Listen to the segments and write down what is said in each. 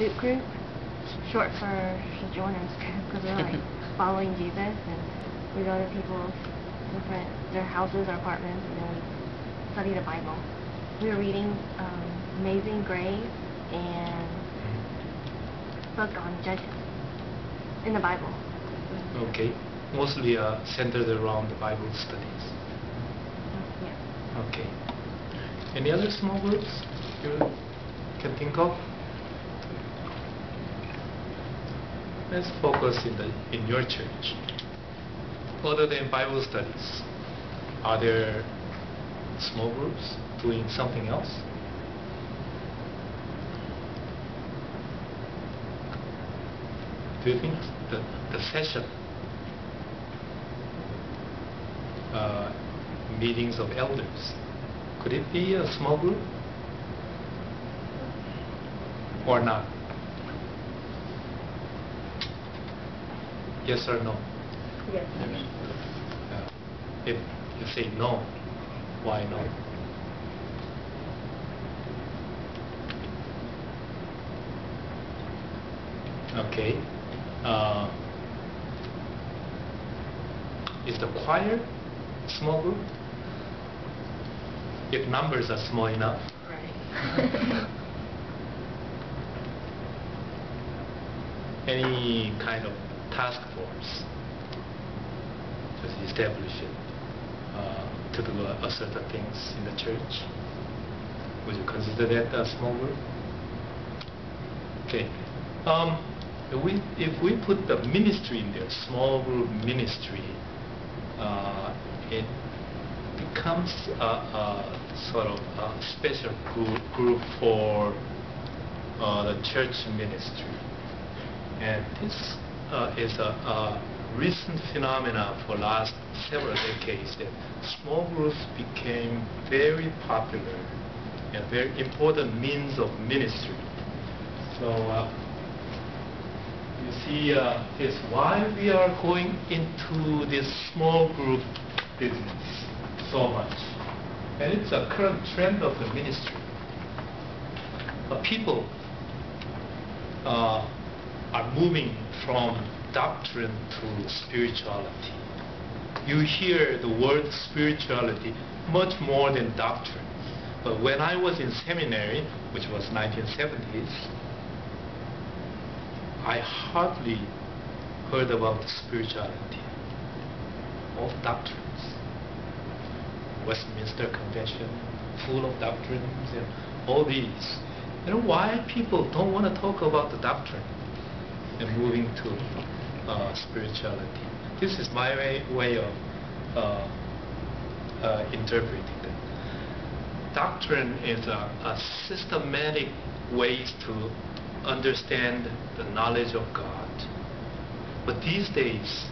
pursuit group, short for sojourners group, because we're like following Jesus, and we go to people's their houses or apartments, and then we study the Bible. We were reading Amazing Grace and book on Judges in the Bible. Okay, mostly centered around the Bible studies. Yeah. Okay. Any other small groups you can think of? Let's focus in your church. Other than Bible studies, are there small groups doing something else? Do you think the session, meetings of elders, could it be a small group or not? Yes or no? Yes. If you say no, why no? Okay. Is the choir small group? If numbers are small enough. Right. Any kind of task force, just establish it to do certain things in the church. Would you consider that a small group? Okay. If we put the ministry in there, small group ministry, it becomes a sort of a special group for the church ministry. And this is a recent phenomenon for last several decades, that small groups became very popular and very important means of ministry. So you see, is why we are going into this small group business so much. And it's a current trend of the ministry. People are moving from doctrine to spirituality. You hear the word spirituality much more than doctrine. But when I was in seminary, which was 1970s, I hardly heard about spirituality. All doctrines. Westminster Confession, full of doctrines, and all these. You know why people don't want to talk about the doctrine and moving to spirituality? This is my way of interpreting it. Doctrine is a systematic way to understand the knowledge of God. But these days,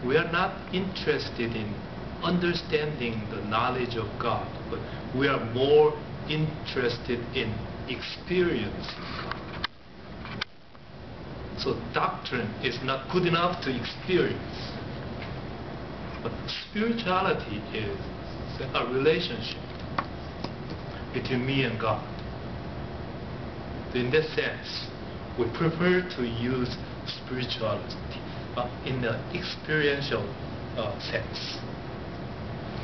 we are not interested in understanding the knowledge of God, but we are more interested in experiencing God. So doctrine is not good enough to experience. But spirituality is a relationship between me and God. In that sense, we prefer to use spirituality in the experiential sense.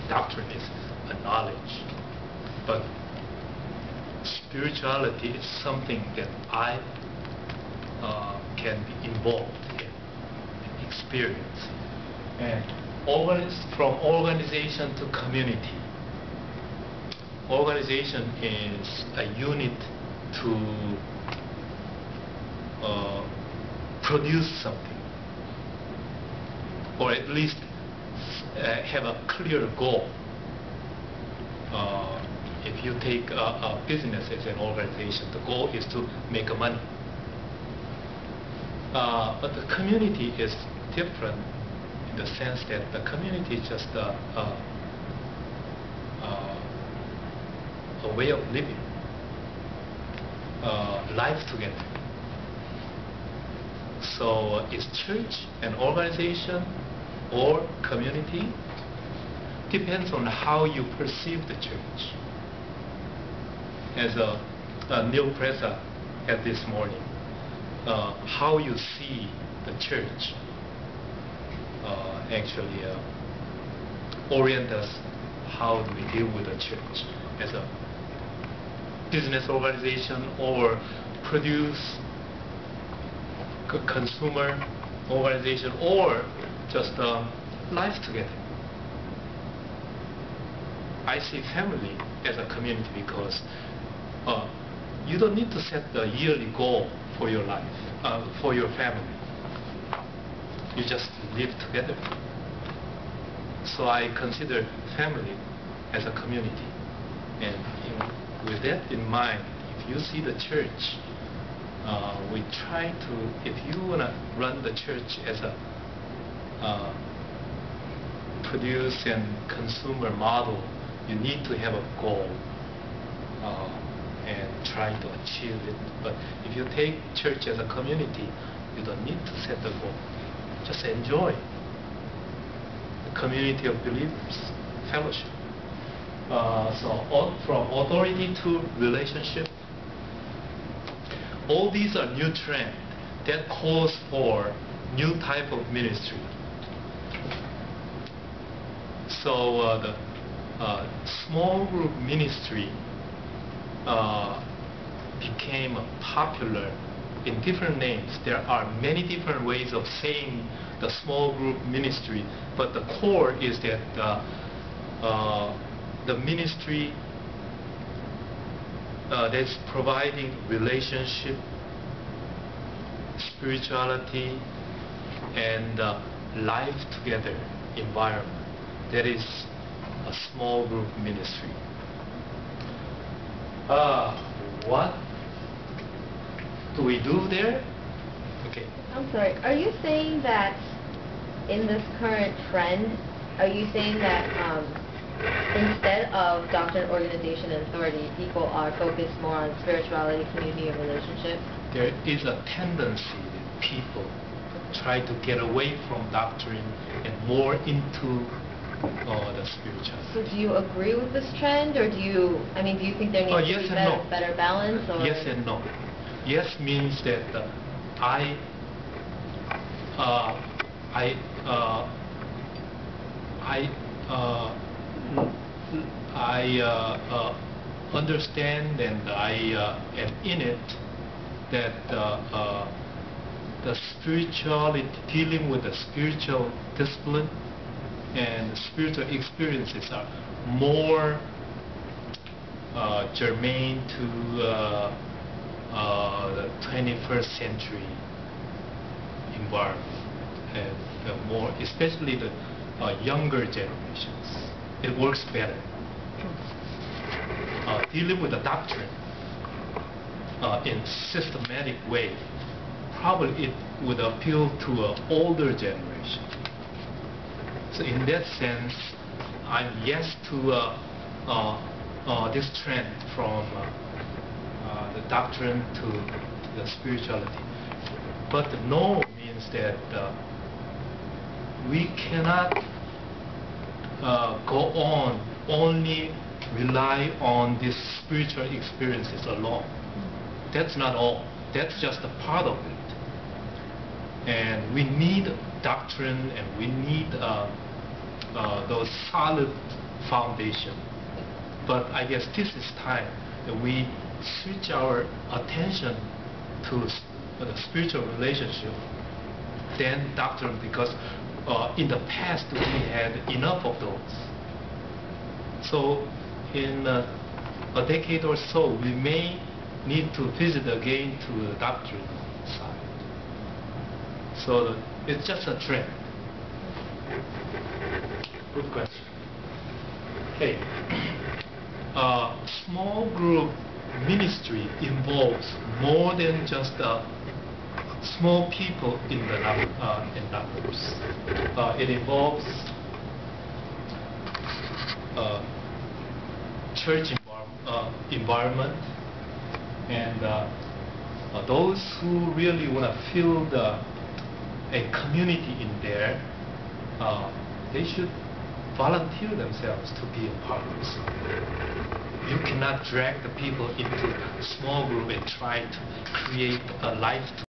Doctrine is a knowledge, but spirituality is something that I can be involved in experiencing. And from organization to community. Organization is a unit to produce something, or at least have a clear goal. If you take a business as an organization, the goal is to make money. But the community is different in the sense that the community is just a way of living, life together. So is church an organization or community? Depends on how you perceive the church. As Neil Presa had this morning, how you see the church actually orient us how do we deal with the church as a business organization or produce consumer organization or just life together. I see family as a community because you don't need to set the yearly goal for your life, for your family. You just live together. So I consider family as a community. And with that in mind, if you see the church, we try to, if you want to run the church as a produce and consumer model, you need to have a goal and try to achieve it. But if you take church as a community, you don't need to set the goal. Just enjoy the community of believers, fellowship. So from authority to relationship, all these are new trends that calls for new type of ministry. So the small group ministry became popular in different names. There are many different ways of saying the small group ministry, but the core is that the ministry that's providing relationship, spirituality, and life together environment. That is a small group ministry. What do we do there? Okay. I'm sorry, are you saying that in this current trend, are you saying that instead of doctrine, organization, and authority, people are focused more on spirituality, community, and relationship? There is a tendency that people try to get away from doctrine and more into the spiritual. So do you agree with this trend, or do you think there needs yes to be and no. better balance? Or? Yes and no. Yes means that I understand and I am in it that the spirituality, dealing with the spiritual discipline and spiritual experiences are more germane to the 21st century environment, and more, especially the younger generations. It works better. Dealing with the doctrine in systematic way, probably it would appeal to an older generation. So in that sense, I'm yes to this trend from the doctrine to the spirituality. But the no means that we cannot go on only rely on these spiritual experiences alone. That's not all. That's just a part of it. And we need doctrine, and we need those solid foundation. But I guess this is time that we switch our attention to the spiritual relationship, then doctrine, because in the past we had enough of those. So in a decade or so, we may need to visit again to the doctrine side. So it's just a trend. Good question. Okay. Small group ministry involves more than just small people in numbers. It involves church environment, and those who really want to feel a community in there, they should volunteer themselves to be a part of this. You cannot drag the people into a small group and try to create a life